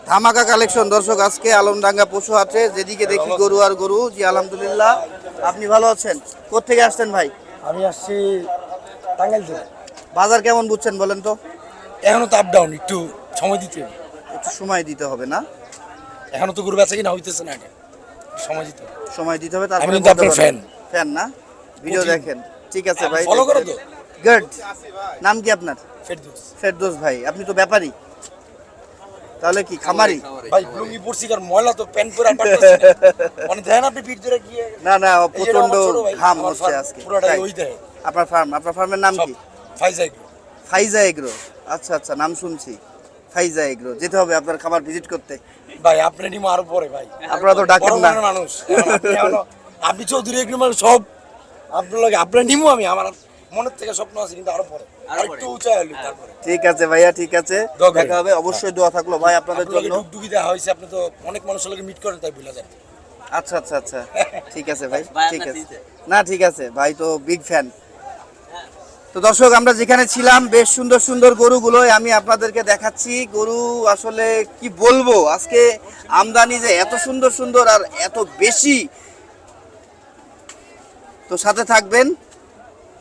ধামাকা কালেকশন দর্শক আজকে আলমডাঙ্গা পশু হাটে, যেদিকে দেখি গরু আর গরু। জি আলহামদুলিল্লাহ, আপনি ভালো আছেন? কোত্থেকে আসছেন ভাই? আমি আসছি টাঙ্গাইল থেকে। বাজার কেমন বুঝছেন বলেন তো? এখনো তো আপ ডাউন, একটু সময় দিতে হবে। একটু সময় দিতে হবে না? এখনো তো গরু বেচা কিনা হইতেছে না, আগে সময় দিতে হবে। সময় দিতে হবে। আমি তারপরে কিন্তু আপনার ফ্যান। ফ্যান না? ভিডিও প্রচুর। দেখেন, ঠিক আছে ভাই। ফলো করো তো। গুড। নাম কি আপনার? ফেরদৌস। ফেরদৌস ভাই। আপনি তো ব্যাপারী, তাহলে কি খামারি? ভাই লুঙ্গি পরছি কার ময়লা তো প্যান্ট পরে আর পারতেছি না। মানে দেখেন আপনি পিঠ ধরে গিয়ে না না, এই যে প্রচন্ড আমার ছোট ভাই, ঘাম আমার হচ্ছে farm আজকে। পুরোটাই তাই? ওই দেয় আপনার ফার্মের নাম সব কি? ফাইজাই। ফাইজা এগ্রো। আচ্ছা আচ্ছা, নাম শুনছি ফাইজা এগ্রো। যেতে হবে আপনার খামার ভিজিট করতে। ভাই আপনি নিমো আরো পরে ভাই, আপনারা তো ডাকেন বড় না। মনের মানুষ। আপনি চৌধুরী এক নম্বর সব আপনার লাগে, আপনার নিমো আমি, আমার মনের থেকে স্বপ্ন আছে, কিন্তু আরো পরে আর একটু উঁচা হলো তারপরে। ঠিক আছে ভাইয়া, ঠিক আছে, দোয়া করেন। দেখা হবে। অবশ্যই দোয়া থাকলো ভাই আপনাদের আপনার লাগে জন্য। ডুগডুগি দেওয়া হয়েছে, আপনি তো অনেক মানুষের লাগে মিট করেন, তাই ভুলে যান। আচ্ছা আচ্ছা আচ্ছা, ঠিক আছে ভাই, ঠিক আছে। না ঠিক আছে ভাই, তো বিগ ফ্যান। তো দর্শক, আমরা যেখানে ছিলাম বেশ সুন্দর সুন্দর গরুগুলোই আমি আপনাদেরকে দেখাচ্ছি। গরু আসলে কি বলবো, আজকে আমদানি যে এত সুন্দর সুন্দর আর এত বেশি। তো সাথে থাকবেন,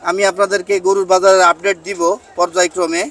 আমি আপনাদেরকে গরুর বাজারের আপডেট দিব পর্যায়ক্রমে।